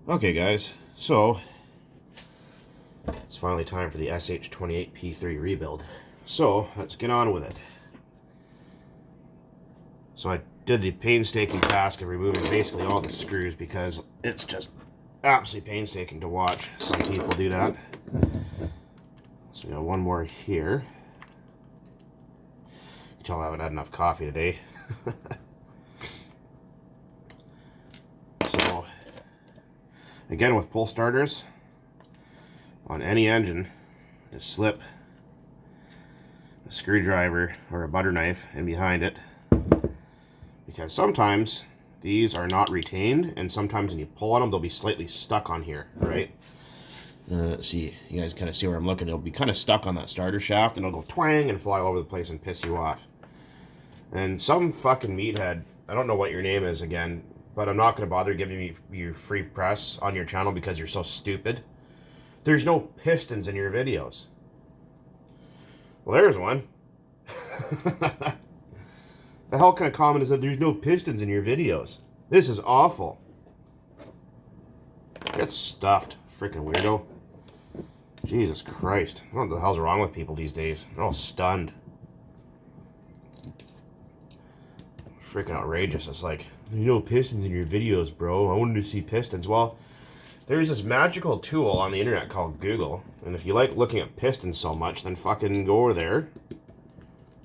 Okay guys, so it's finally time for the SH28 P3 rebuild. So let's get on with it. So I did the painstaking task of removing basically all the screws because it's just absolutely painstaking to watch some people do that. So we got one more here. You can tell I haven't had enough coffee today. So again, with pull starters on any engine, just slip a screwdriver or a butter knife in behind it, because sometimes these are not retained, and sometimes when you pull on them, they'll be slightly stuck on here, right? Let's see, you guys kind of see where I'm looking. It'll be kind of stuck on that starter shaft, and it'll go twang and fly all over the place and piss you off. And some fucking meathead, I don't know what your name is again, but I'm not going to bother giving you free press on your channel because you're so stupid. There's no pistons in your videos. Well, there's one. The hell kind of comment is that there's no pistons in your videos? This is awful. Get stuffed, freaking weirdo. Jesus Christ. I don't know what the hell's wrong with people these days. They're all stunned. Freaking outrageous. It's like, there's no pistons in your videos, bro. I wanted to see pistons. Well, there's this magical tool on the internet called Google. And if you like looking at pistons so much, then fucking go over there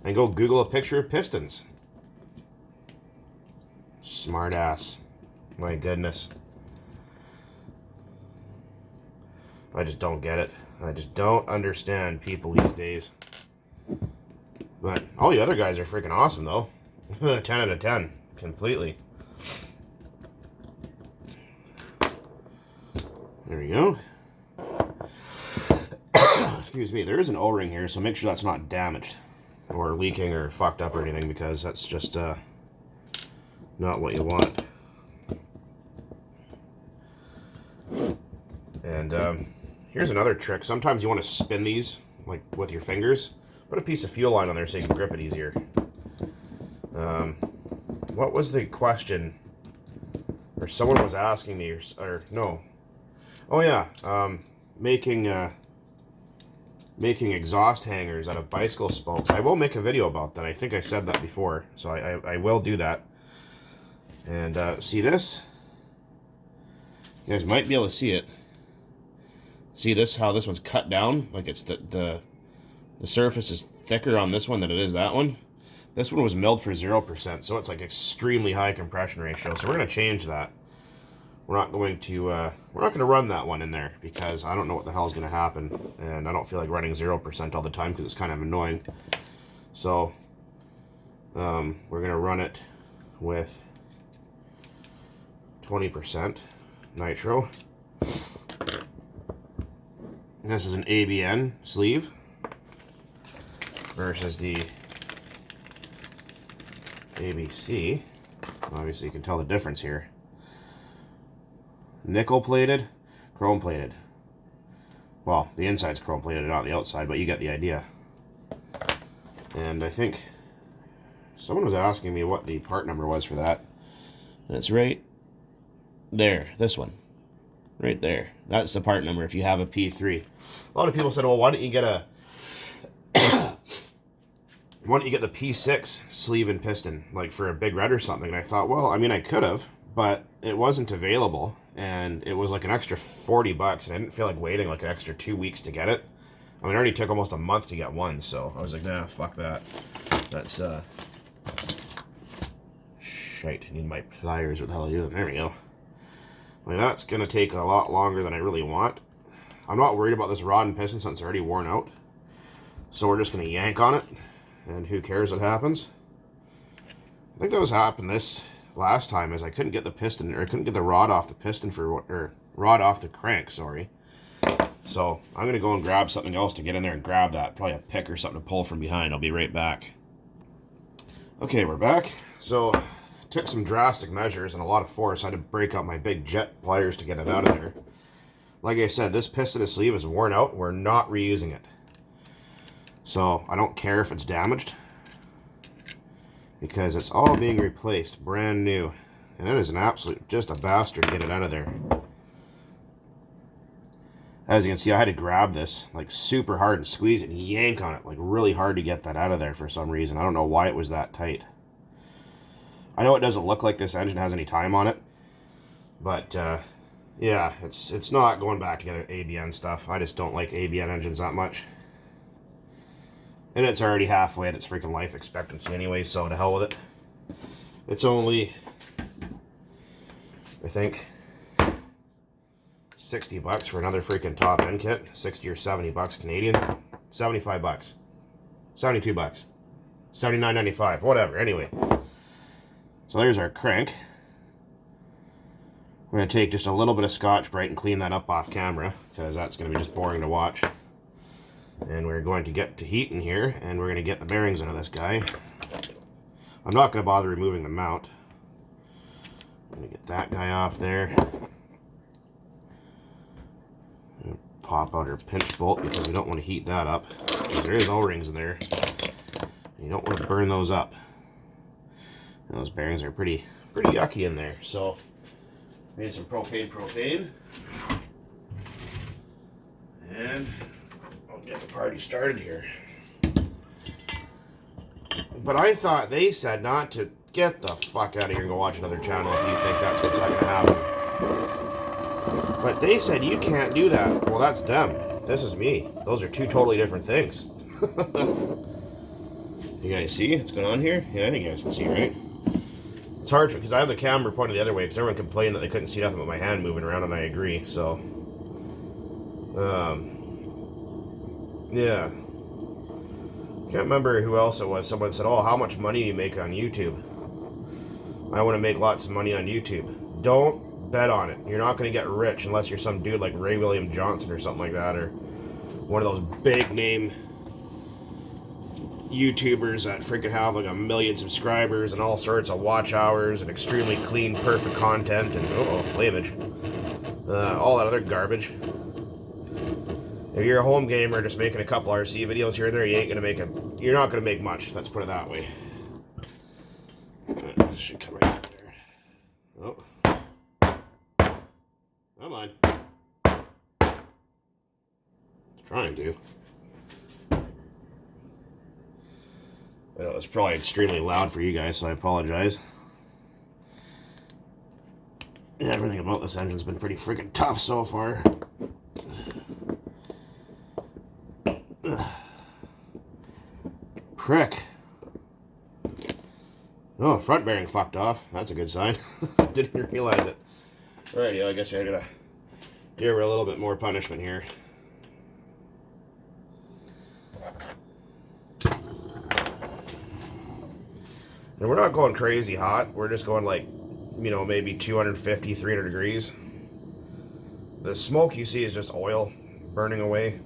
and go Google a picture of pistons. Smart ass. My goodness. I just don't get it. I just don't understand people these days. But all the other guys are freaking awesome, though. 10 out of 10. Completely. There we go. Excuse me. There is an O-ring here, so make sure that's not damaged or leaking or fucked up or anything, because that's just not what you want. And here's another trick. Sometimes you want to spin these like with your fingers. Put a piece of fuel line on there so you can grip it easier. What was the question? Or someone was asking me, or no. Oh yeah, making exhaust hangers out of bicycle spokes. I will make a video about that. I think I said that before, so I will do that. And see this? You guys might be able to see it. See this? How this one's cut down? Like it's the surface is thicker on this one than it is that one. This one was milled for 0%, so it's like extremely high compression ratio. So we're going to change that. We're not going to run that one in there because I don't know what the hell is going to happen, and I don't feel like running 0% all the time because it's kind of annoying. So we're going to run it with 20% nitro. And this is an ABN sleeve versus the ABC. Obviously you can tell the difference here. Nickel plated, chrome plated. Well, the inside's chrome plated, not the outside, but you get the idea. And I think someone was asking me what the part number was for that. And it's right there, this one. Right there. That's the part number if you have a P3. A lot of people said, well, why don't you get a why don't you get the P6 sleeve and piston, like for a big red or something? And I thought, well, I mean, I could have, but it wasn't available, and it was like an extra 40 bucks, and I didn't feel like waiting like an extra 2 weeks to get it. I mean, it already took almost a month to get one, so I was like, nah, fuck that. That's, shite, I need my pliers. What the hell are you doing? There we go. I mean, that's going to take a lot longer than I really want. I'm not worried about this rod and piston since it's already worn out. So we're just going to yank on it, and who cares what happens. I think that was happened this last time, is I couldn't get the piston, or I couldn't get the rod off the piston or rod off the crank, sorry. So I'm going to go and grab something else to get in there and grab that. Probably a pick or something to pull from behind. I'll be right back. Okay, we're back. So took some drastic measures and a lot of force. I had to break out my big jet pliers to get it out of there. Like I said, this piston and sleeve is worn out. We're not reusing it. So I don't care if it's damaged, because it's all being replaced, brand new. And it is an absolute, just a bastard to get it out of there. As you can see, I had to grab this like super hard and squeeze it and yank on it like really hard to get that out of there for some reason. I don't know why it was that tight. I know it doesn't look like this engine has any time on it, but yeah, it's not going back together ABN stuff. I just don't like ABN engines that much. And it's already halfway at its freaking life expectancy anyway, so to hell with it. It's only, I think, 60 bucks for another freaking top end kit. 60 or 70 bucks Canadian. 75 bucks. 72 bucks. 79.95, whatever. Anyway. So there's our crank. We're going to take just a little bit of Scotch-Brite and clean that up off camera, because that's going to be just boring to watch. And we're going to get to heat in here, and we're going to get the bearings out of this guy. I'm not going to bother removing the mount. I'm going to get that guy off there. Pop out our pinch bolt because we don't want to heat that up. There is O-rings in there. You don't want to burn those up. And those bearings are pretty yucky in there. So we need some propane. And I'll get the party started here. But I thought they said not to get the fuck out of here and go watch another channel if you think that's what's not going to happen. But they said you can't do that. Well, that's them. This is me. Those are two totally different things. You guys see what's going on here? Yeah, I think you guys can see, right? It's hard because I have the camera pointed the other way because everyone complained that they couldn't see nothing but my hand moving around, and I agree. So, yeah. Can't remember who else it was. Someone said, "Oh, how much money do you make on YouTube?" I want to make lots of money on YouTube. Don't bet on it. You're not going to get rich unless you're some dude like Ray William Johnson or something like that, or one of those big name YouTubers that freaking have like 1 million subscribers and all sorts of watch hours and extremely clean, perfect content and flamage. All that other garbage. If you're a home gamer just making a couple RC videos here and there, you're not gonna make much. Let's put it that way. This should come right up there. Oh. Come on. It's trying to. I know it's probably extremely loud for you guys, so I apologize. Yeah, everything about this engine's been pretty freaking tough so far. Prick. Oh, front bearing fucked off. That's a good sign. Didn't realize it. Alrighty, I guess I gotta give her a little bit more punishment here. And we're not going crazy hot. We're just going like, you know, maybe 250, 300 degrees. The smoke you see is just oil burning away,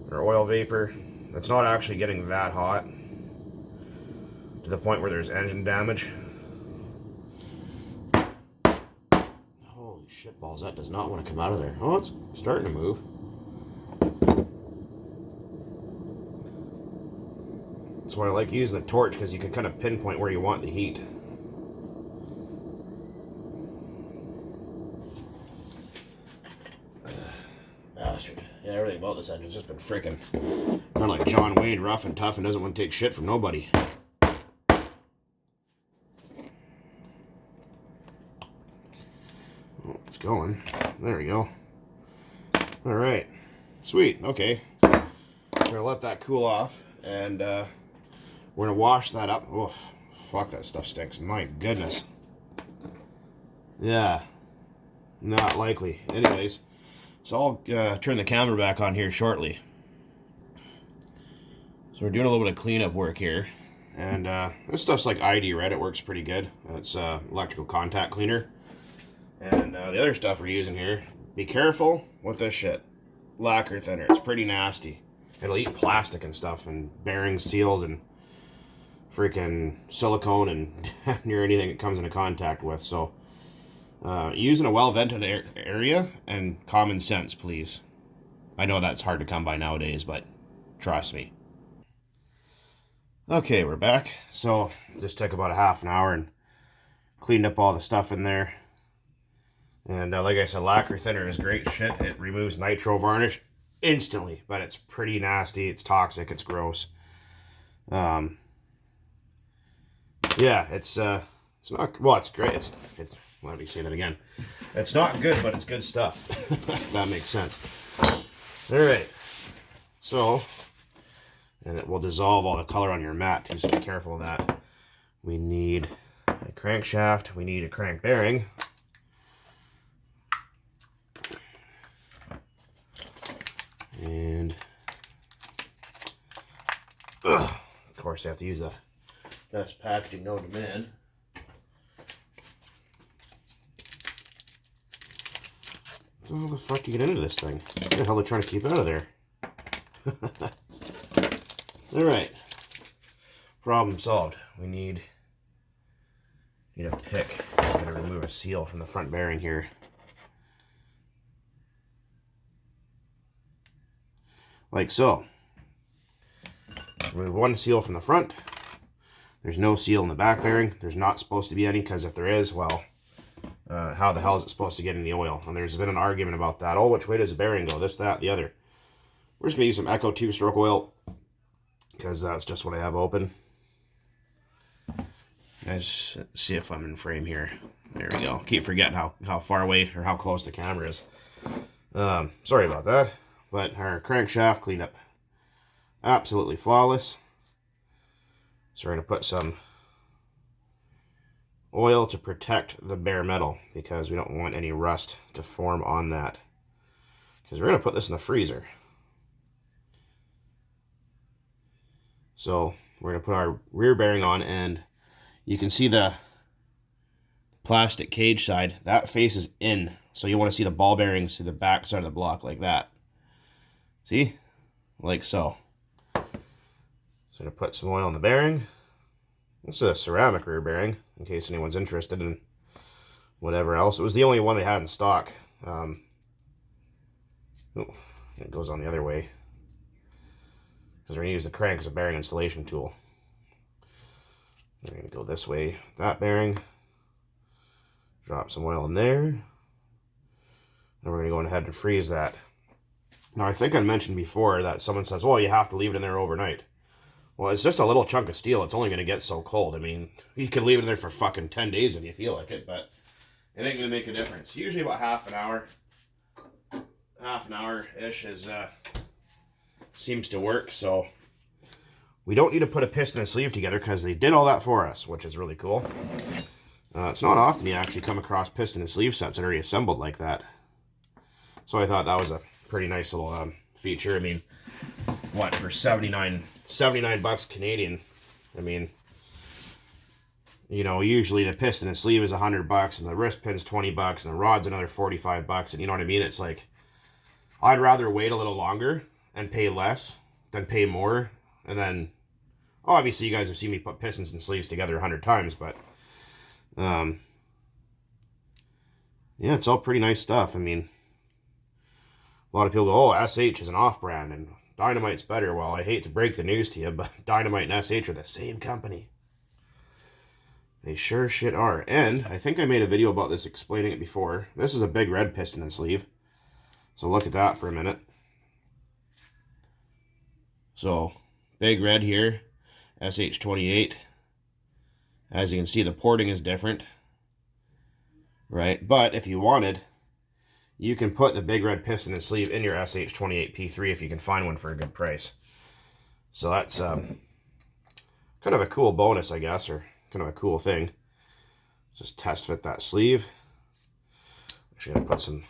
or oil vapor. It's not actually getting that hot to the point where there's engine damage. Holy shit balls, that does not want to come out of there. Oh, it's starting to move. That's why I like using the torch, because you can kind of pinpoint where you want the heat. Bastard. Yeah, everything about this engine's just been freaking kind of like John Wayne, rough and tough, and doesn't want to take shit from nobody. Oh, it's going. There we go. Alright. Sweet. Okay. We're going to let that cool off, and we're going to wash that up. Oof. Fuck, that stuff stinks. My goodness. Yeah. Not likely. Anyways. So I'll turn the camera back on here shortly. So we're doing a little bit of cleanup work here. And this stuff's like ID Red. It works pretty good. It's electrical contact cleaner. And the other stuff we're using here, be careful with this shit. Lacquer thinner. It's pretty nasty. It'll eat plastic and stuff, and bearings, seals, and freaking silicone, and near anything it comes into contact with. So using a well-vented area and common sense, please. I know that's hard to come by nowadays, but trust me. Okay, we're back. So just took about a half an hour and cleaned up all the stuff in there. And like I said, lacquer thinner is great shit. It removes nitro varnish instantly, but it's pretty nasty. It's toxic. It's gross. Yeah, it's not, well, it's great. It's let me say that again. It's not good, but it's good stuff. If that makes sense. All right. So, and it will dissolve all the color on your mat too, so be careful of that. We need a crankshaft. We need a crank bearing. And of course, I have to use the best packaging known to man. How the fuck do you get into this thing? What the hell are they trying to keep out of there? Alright. Problem solved. We need a pick. I'm going to remove a seal from the front bearing here. Like so. Remove one seal from the front. There's no seal in the back bearing. There's not supposed to be any, because if there is, well, how the hell is it supposed to get in the oil? And there's been an argument about that. Oh, which way does the bearing go? This, that, the other. We're just going to use some Echo 2-stroke oil, because that's just what I have open. Let's see if I'm in frame here. There we go. Keep forgetting how far away or how close the camera is. Sorry about that. But our crankshaft cleanup, absolutely flawless. So we're going to put some oil to protect the bare metal, because we don't want any rust to form on that. Because we're going to put this in the freezer. So we're going to put our rear bearing on, and you can see the plastic cage side. That faces in. So you want to see the ball bearings to the back side of the block like that. See? Like so. So I'm going to put some oil on the bearing. This is a ceramic rear bearing, in case anyone's interested in whatever else. It was the only one they had in stock. Oh, it goes on the other way, because we're going to use the crank as a bearing installation tool. We're going to go this way, that bearing. Drop some oil in there. And we're going to go ahead and freeze that. Now, I think I mentioned before that someone says, well, you have to leave it in there overnight. Well, it's just a little chunk of steel. It's only going to get so cold. I mean, you can leave it in there for fucking 10 days if you feel like it, but it ain't going to make a difference. Usually about half an hour-ish is, seems to work, so we don't need to put a piston and sleeve together, because they did all that for us, which is really cool. It's not often you actually come across piston and sleeve sets that are already assembled like that. So I thought that was a pretty nice little feature. I mean, what, for 79 bucks Canadian, I mean, you know, usually the piston and sleeve is 100 bucks, and the wrist pin's 20 bucks, and the rod's another 45 bucks, and you know what I mean? It's like, I'd rather wait a little longer and pay less than pay more. And then, obviously you guys have seen me put pistons and sleeves together 100 times, but yeah, it's all pretty nice stuff. I mean, a lot of people go, oh, SH is an off-brand and Dynamite's better. Well, I hate to break the news to you, but Dynamite and SH are the same company. They sure shit are. And I think I made a video about this explaining it before. This is a big red piston and sleeve. So look at that for a minute. So, big red here, SH28. As you can see, the porting is different. Right? But if you wanted, you can put the big red piston and sleeve in your SH28 P3 if you can find one for a good price. So that's kind of a cool bonus, I guess, or kind of a cool thing. Just test fit that sleeve. Actually, I'm going to put some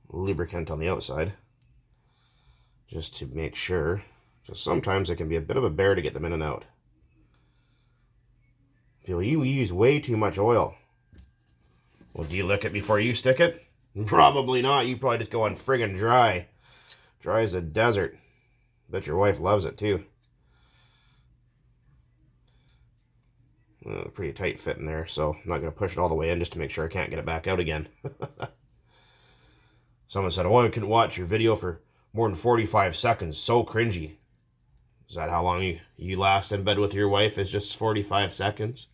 lubricant on the outside, just to make sure. Just sometimes it can be a bit of a bear to get them in and out. Feel you use way too much oil. Well, do you lick it before you stick it? Probably not. You probably just go on friggin' dry. Dry as a desert. Bet your wife loves it too. Pretty tight fit in there, so I'm not going to push it all the way in just to make sure I can't get it back out again. Someone said, oh, I couldn't watch your video for more than 45 seconds. So cringy. Is that how long you last in bed with your wife? Is just 45 seconds?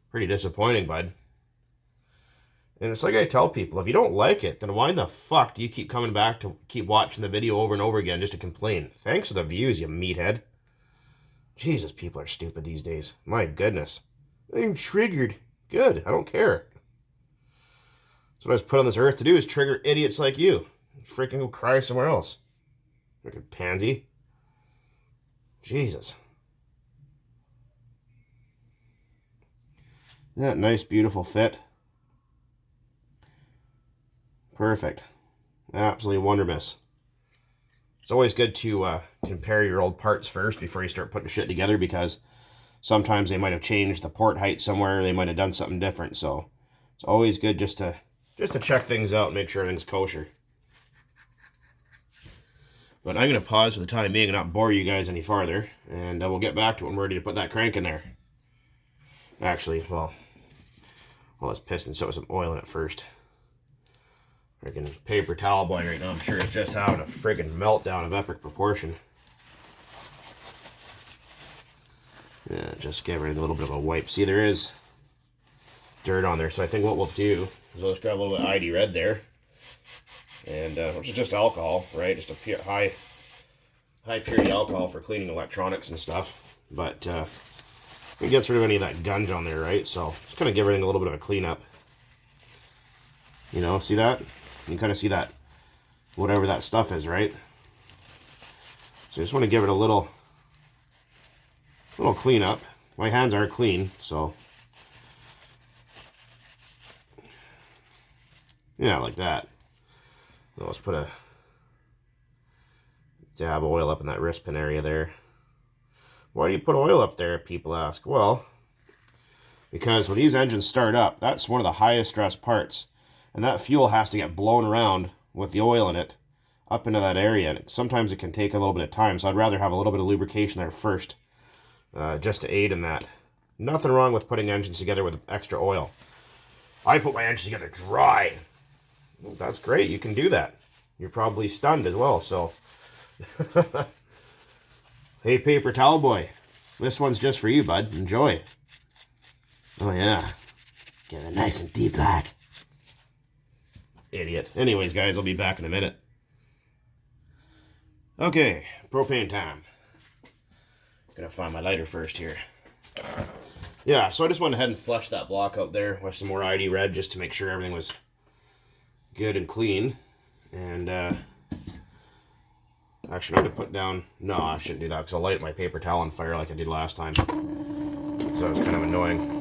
Pretty disappointing, bud. And it's like I tell people, if you don't like it, then why in the fuck do you keep coming back to keep watching the video over and over again just to complain? Thanks for the views, you meathead. Jesus, people are stupid these days. My goodness. I'm triggered. Good, I don't care. That's what I was put on this earth to do, is trigger idiots like you. Freaking go cry somewhere else. Freaking pansy. Jesus. Isn't that nice, beautiful fit? Perfect. Absolutely wondermiss. It's always good to compare your old parts first before you start putting shit together, because sometimes they might have changed the port height somewhere. They might have done something different. So it's always good just to check things out and make sure everything's kosher. But I'm going to pause for the time being and not bore you guys any farther. And we'll get back to it when we're ready to put that crank in there. Actually, well, let's piston so with some oil in it first. Freaking paper towel boy right now, I'm sure it's just having a freaking meltdown of epic proportion. Yeah, just give it a little bit of a wipe. See, there is dirt on there, so I think what we'll do is we'll just grab a little bit of ID red there, and which is just alcohol, right? Just a high purity alcohol for cleaning electronics and stuff. But it gets rid of any of that gunge on there, right? So just kind of give everything a little bit of a cleanup. You know, see that? You can kind of see that, whatever that stuff is, right? So I just want to give it a little cleanup. My hands are clean, so yeah, like that. So let's put a dab of oil up in that wrist pin area there. Why do you put oil up there, people ask? Well, because when these engines start up, that's one of the highest stress parts. And that fuel has to get blown around with the oil in it up into that area. And sometimes it can take a little bit of time. So I'd rather have a little bit of lubrication there first, just to aid in that. Nothing wrong with putting engines together with extra oil. I put my engines together dry. Well, that's great. You can do that. You're probably stunned as well. So, hey, paper towel boy, this one's just for you, bud. Enjoy. Oh yeah, get it nice and deep black. Idiot. Anyways, guys, I'll be back in a minute. Okay, propane time. Gonna find my lighter first here. Yeah, so I just went ahead and flushed that block out there with some more ID red just to make sure everything was good and clean. And actually, I'm going to put down... No, I shouldn't do that because I'll light my paper towel on fire like I did last time. So that was kind of annoying.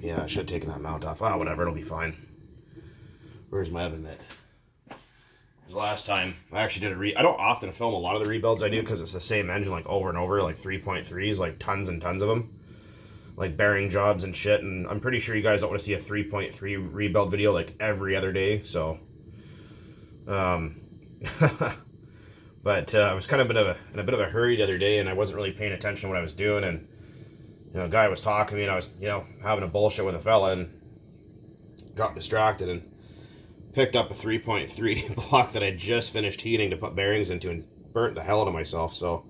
Yeah, I should have taken that mount off. Ah, whatever, it'll be fine. Where's my oven mitt? Last time I actually did I don't often film a lot of the rebuilds I do because it's the same engine like over and over, like 3.3s, like tons and tons of them, like bearing jobs and shit. And I'm pretty sure you guys don't want to see a 3.3 rebuild video like every other day. So, but I was kind of in a bit of a hurry the other day, and I wasn't really paying attention to what I was doing. And a guy was talking to me, and I was having a bullshit with a fella, and got distracted and picked up a 3.3 block that I just finished heating to put bearings into and burnt the hell out of myself. So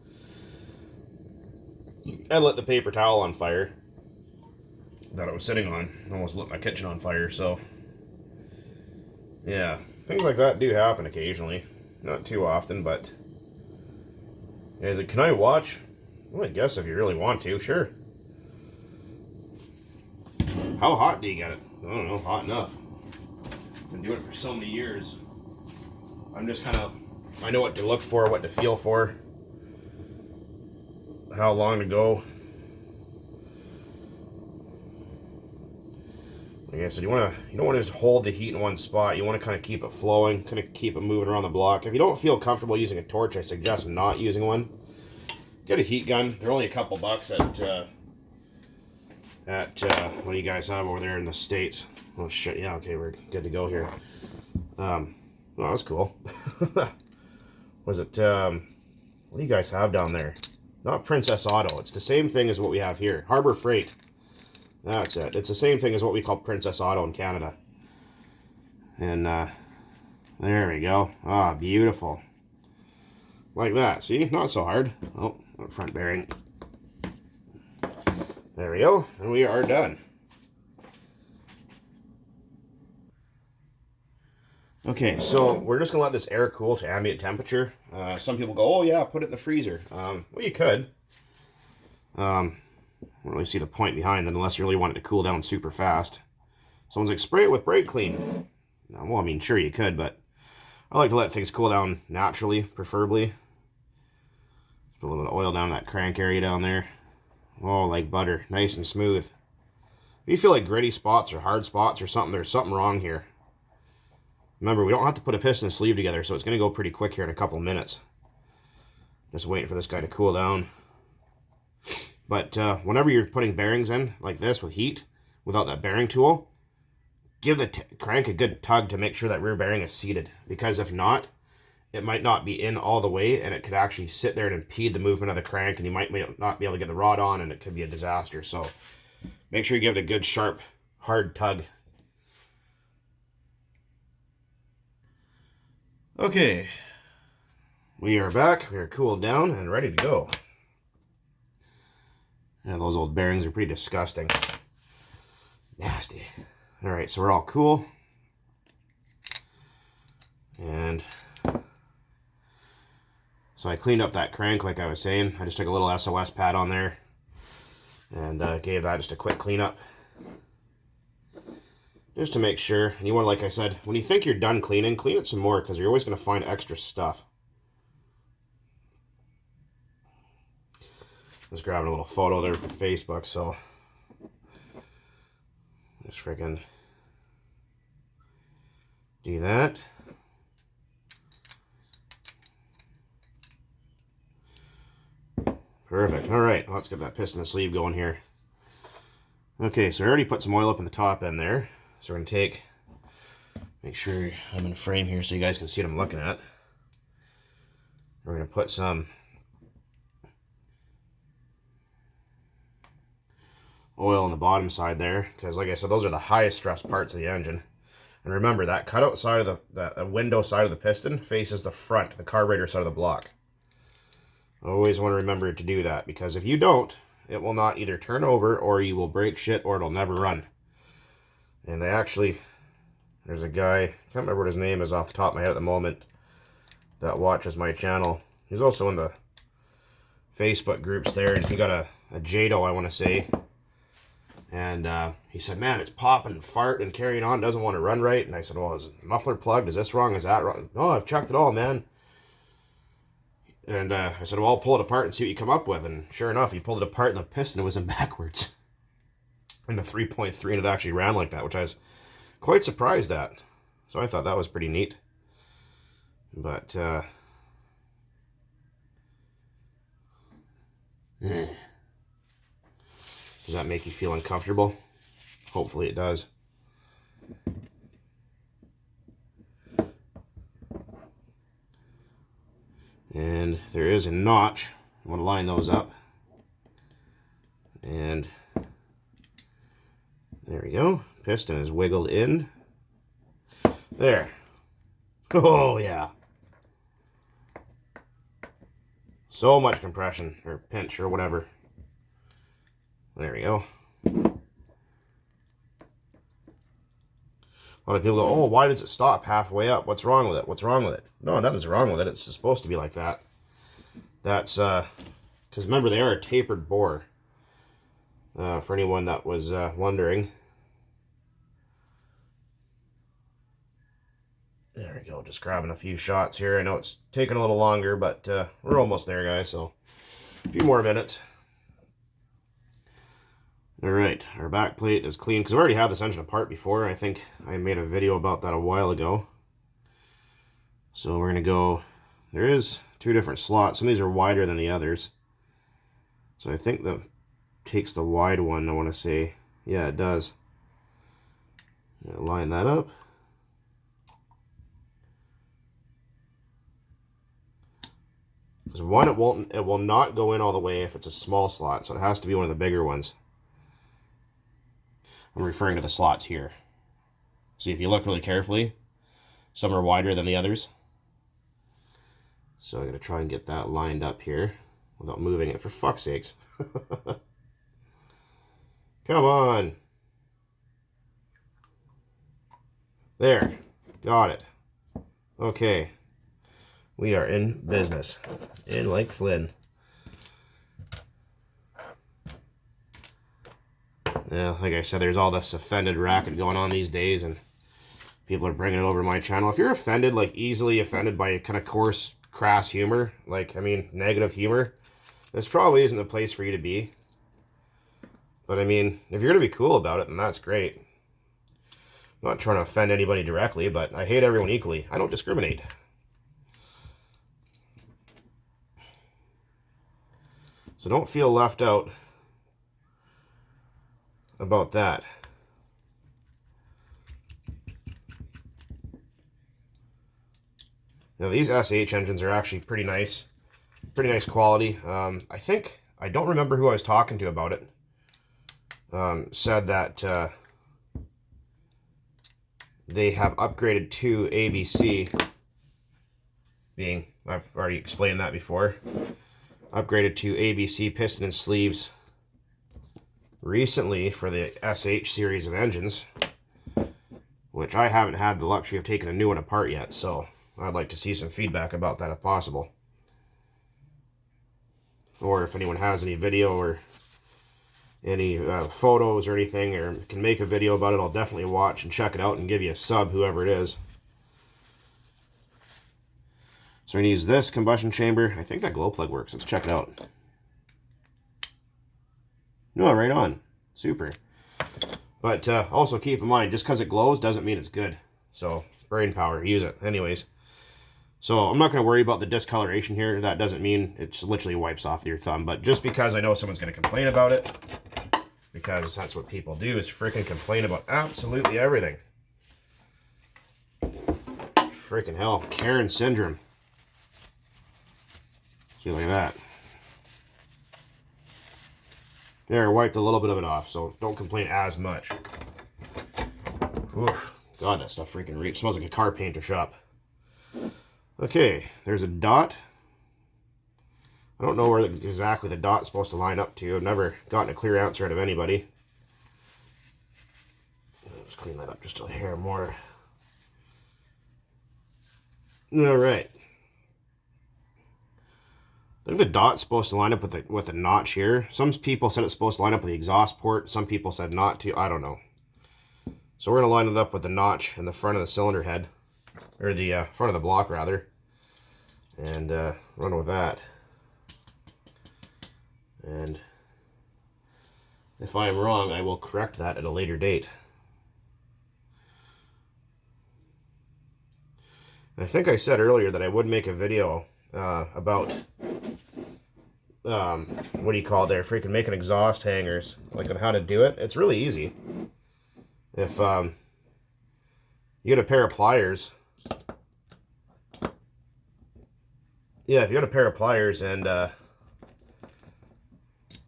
I lit the paper towel on fire that I was sitting on. Almost lit my kitchen on fire. So yeah, things like that do happen occasionally. Not too often, but is it, can I watch? Well, I guess if you really want to, sure. How hot do you get it? I don't know, hot enough. Been doing it for so many years. I'm just kind of, I know what to look for, what to feel for, how long to go. Like I said, you don't want to just hold the heat in one spot. You want to kind of keep it flowing, kind of keep it moving around the block. If you don't feel comfortable using a torch, I suggest not using one. Get a heat gun. They're only a couple bucks at what do you guys have over there in the States? Oh shit, yeah, okay, we're good to go here. Oh, that's cool. Was it, what do you guys have down there? Not Princess Auto, it's the same thing as what we have here. Harbor Freight. That's it. It's the same thing as what we call Princess Auto in Canada. And, there we go. Ah, beautiful. Like that, see? Not so hard. Oh, front bearing. There we go, and we are done. Okay, so we're just gonna let this air cool to ambient temperature. Some people go, oh yeah, put it in the freezer. Well, you could. I don't really see the point behind that unless you really want it to cool down super fast. Someone's like, spray it with brake clean. Well, I mean, sure you could, but I like to let things cool down naturally, preferably. Put a little bit of oil down that crank area down there. Oh, like butter, nice and smooth. If you feel like gritty spots or hard spots or something, there's something wrong here. Remember, we don't have to put a piston and sleeve together, so it's going to go pretty quick here in a couple minutes. Just waiting for this guy to cool down. But whenever you're putting bearings in, like this, with heat, without that bearing tool, give the crank a good tug to make sure that rear bearing is seated. Because if not, it might not be in all the way, and it could actually sit there and impede the movement of the crank, and you might not be able to get the rod on, and it could be a disaster. So make sure you give it a good, sharp, hard tug. Okay, we are back. We are cooled down and ready to go. Yeah, those old bearings are pretty disgusting. Nasty. Alright, so we're all cool. And so I cleaned up that crank like I was saying. I just took a little SOS pad on there and gave that just a quick cleanup. Just to make sure. And you want to, like I said, when you think you're done cleaning, clean it some more because you're always going to find extra stuff. Just grabbing a little photo there for Facebook, so just freaking do that. Perfect. All right, let's get that piston and sleeve going here. Okay, so I already put some oil up in the top end there. So we're going to make sure I'm in frame here so you guys can see what I'm looking at. We're going to put some oil on the bottom side there, because like I said, those are the highest stress parts of the engine. And remember, that cutout side of the window side of the piston faces the front, the carburetor side of the block. Always want to remember to do that, because if you don't, it will not either turn over, or you will break shit, or it'll never run. And they actually, there's a guy, I can't remember what his name is off the top of my head at the moment, that watches my channel. He's also in the Facebook groups there, and he got a Jado, I want to say. And he said, man, it's popping and farting and carrying on, doesn't want to run right. And I said, well, is the muffler plugged? Is this wrong? Is that wrong? No, I've checked it all, man. And I said, well, I'll pull it apart and see what you come up with. And sure enough, he pulled it apart and the piston was in backwards. And the 3.3, and it actually ran like that, which I was quite surprised at. So I thought that was pretty neat. But, does that make you feel uncomfortable? Hopefully it does. And there is a notch. I want to line those up. And there we go. Piston is wiggled in. There. Oh, yeah. So much compression, or pinch, or whatever. There we go. A lot of people go, oh, why does it stop halfway up? What's wrong with it? What's wrong with it? No, nothing's wrong with it. It's supposed to be like that. That's, because remember, they are a tapered bore. For anyone that was wondering. There we go, just grabbing a few shots here. I know it's taking a little longer, but we're almost there, guys, so a few more minutes. Alright, our back plate is clean, because I've already had this engine apart before. I think I made a video about that a while ago. So we're going to go, there is two different slots. Some of these are wider than the others. So I think that takes the wide one, I want to say. Yeah, it does. Line that up. Because one, it will not go in all the way if it's a small slot, so it has to be one of the bigger ones. I'm referring to the slots here. See, if you look really carefully, some are wider than the others. So I'm going to try and get that lined up here without moving it, for fuck's sakes. Come on. There. Got it. Okay. We are in business. In like Flynn. Yeah, like I said, there's all this offended racket going on these days, and people are bringing it over to my channel. If you're offended, like easily offended by kind of coarse, crass humor, like, I mean, negative humor, this probably isn't the place for you to be. But I mean, if you're going to be cool about it, then that's great. I'm not trying to offend anybody directly, but I hate everyone equally. I don't discriminate. So don't feel left out about that. Now these SH engines are actually pretty nice quality. I don't remember who I was talking to about it. Said that they have upgraded to ABC, being, I've already explained that before, upgraded to ABC piston and sleeves recently for the SH series of engines, which I haven't had the luxury of taking a new one apart yet, so I'd like to see some feedback about that if possible. Or if anyone has any video or any photos or anything, or can make a video about it, I'll definitely watch and check it out and give you a sub, whoever it is. So we're going to use this combustion chamber. I think that glow plug works. Let's check it out. No, right on. Super. But also keep in mind, just because it glows doesn't mean it's good. So brain power, use it. Anyways. So I'm not going to worry about the discoloration here. That doesn't mean it literally wipes off your thumb. But just because I know someone's going to complain about it, because that's what people do, is freaking complain about absolutely everything. Freaking hell. Karen syndrome. See, like that. There, wiped a little bit of it off, so don't complain as much. Oof. God, that stuff freaking reeks. Smells like a car painter shop. Okay, there's a dot. I don't know where exactly the dot's supposed to line up to. I've never gotten a clear answer out of anybody. Let's clean that up just a hair more. Alright. I think the dot's supposed to line up with the notch here. Some people said it's supposed to line up with the exhaust port. Some people said not to. I don't know. So we're going to line it up with the notch in the front of the cylinder head. Or the front of the block, rather. And run with that. And if I am wrong, I will correct that at a later date. I think I said earlier that I would make a video about what do you call it there? Freaking making exhaust hangers, like on how to do it. It's really easy. If you get a pair of pliers, if you got a pair of pliers and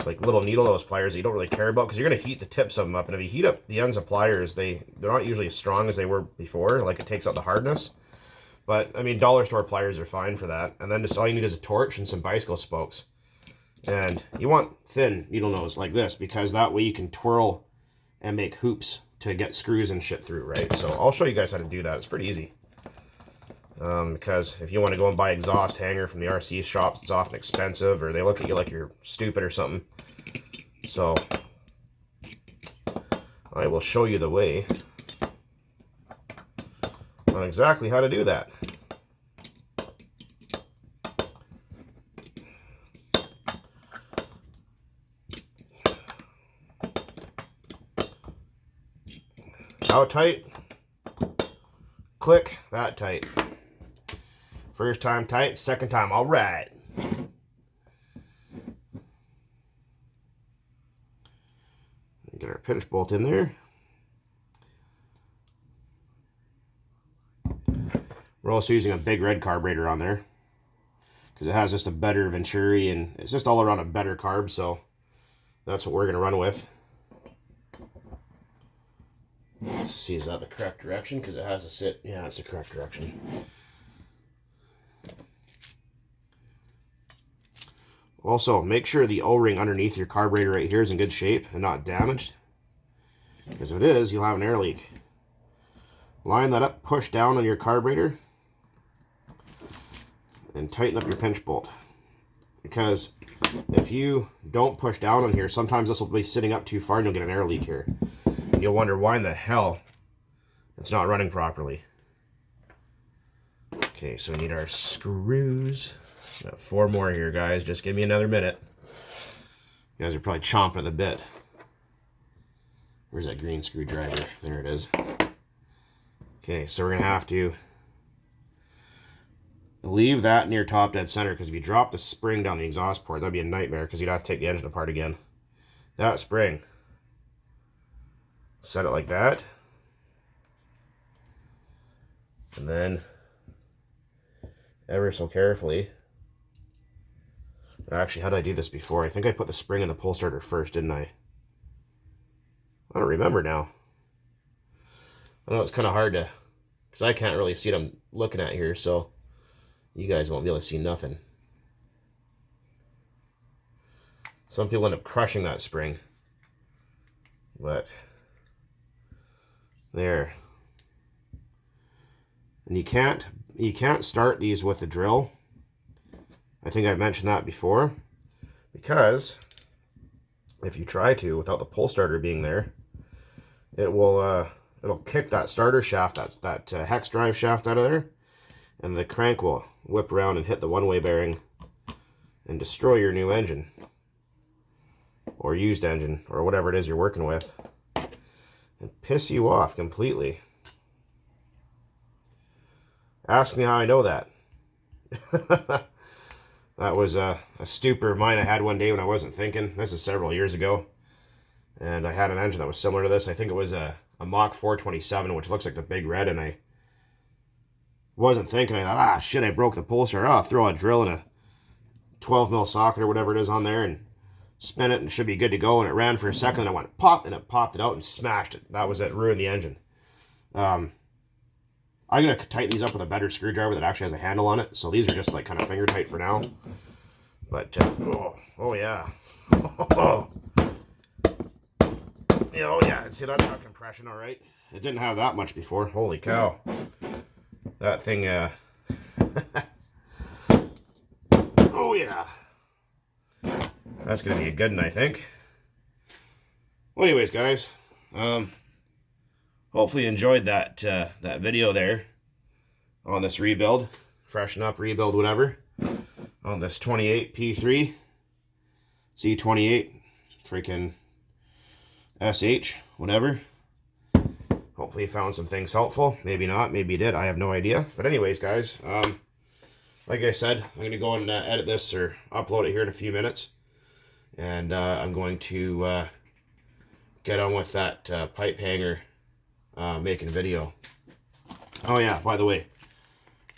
like little needle nose pliers that you don't really care about, because you're going to heat the tips of them up, and if you heat up the ends of pliers, they're not usually as strong as they were before. Like, it takes out the hardness. But I mean, dollar store pliers are fine for that. And then just all you need is a torch and some bicycle spokes. And you want thin needle nose like this, because that way you can twirl and make hoops to get screws and shit through, right? So I'll show you guys how to do that. It's pretty easy. Because if you want to go and buy exhaust hanger from the RC shops, it's often expensive, or they look at you like you're stupid or something. So I will show you the way on exactly how to do that. How tight? Click, that tight. First time tight, second time, all right. Get our pinch bolt in there. We're also using a big red carburetor on there, because it has just a better Venturi, and it's just all around a better carb, so that's what we're going to run with. Let's see, is that the correct direction? Because it has to sit. Yeah, it's the correct direction. Also, make sure the O-ring underneath your carburetor right here is in good shape and not damaged. Because if it is, you'll have an air leak. Line that up, push down on your carburetor, and tighten up your pinch bolt. Because if you don't push down on here, sometimes this will be sitting up too far and you'll get an air leak here. And you'll wonder why in the hell it's not running properly. Okay, so we need our screws. Got 4 more here, guys. Just give me another minute. You guys are probably chomping at the bit. Where's that green screwdriver? There it is. Okay, so we're going to have to leave that near top dead center, because if you drop the spring down the exhaust port, that'd be a nightmare, because you'd have to take the engine apart again. That spring. Set it like that. And then, ever so carefully, actually, how did I do this before? I think I put the spring in the pull starter first, didn't I? I don't remember now. I know it's kind of hard to, because I can't really see what I'm looking at here, so you guys won't be able to see nothing. Some people end up crushing that spring, but there. And you can't start these with a drill. I think I've mentioned that before, because if you try to without the pull starter being there, it will it'll kick that starter shaft, that hex drive shaft out of there, and the crank will whip around and hit the one-way bearing and destroy your new engine or used engine or whatever it is you're working with, and piss you off completely. Ask me how I know that. That was a stupor of mine I had one day when I wasn't thinking. This is several years ago. And I had an engine that was similar to this. I think it was a Mach 427, which looks like the Big Red. And I wasn't thinking. I thought, shit, I broke the pull starter. I'll throw a drill in a 12 mil socket or whatever it is on there and spin it and it should be good to go. And it ran for a second and it went pop and it popped it out and smashed it. That was it. Ruined the engine. I'm going to tighten these up with a better screwdriver that actually has a handle on it. So these are just like kind of finger tight for now. But, oh yeah. Oh yeah, see that's got compression all right. It didn't have that much before. Holy cow. That thing, oh yeah. That's going to be a good one, I think. Well, anyways, guys, hopefully you enjoyed that that video there on this rebuild, freshen up, rebuild, whatever, on this 28 P3 C28 freaking SH, whatever. Hopefully you found some things helpful. Maybe not, maybe you did, I have no idea. But anyways, guys, like I said, I'm going to go and edit this or upload it here in a few minutes. And I'm going to get on with that pipe hanger making video. Oh yeah, by the way,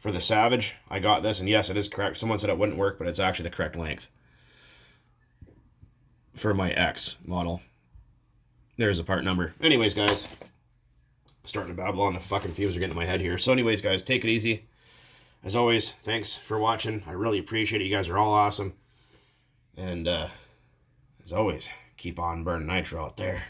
for the Savage, I got this, and yes, it is correct. Someone said it wouldn't work, but it's actually the correct length for my X model. There's a part number. Anyways, guys, starting to babble on, the fucking fumes are getting in my head here. So anyways, guys, take it easy. As always, thanks for watching. I really appreciate it. You guys are all awesome. And as always, keep on burning nitro out there.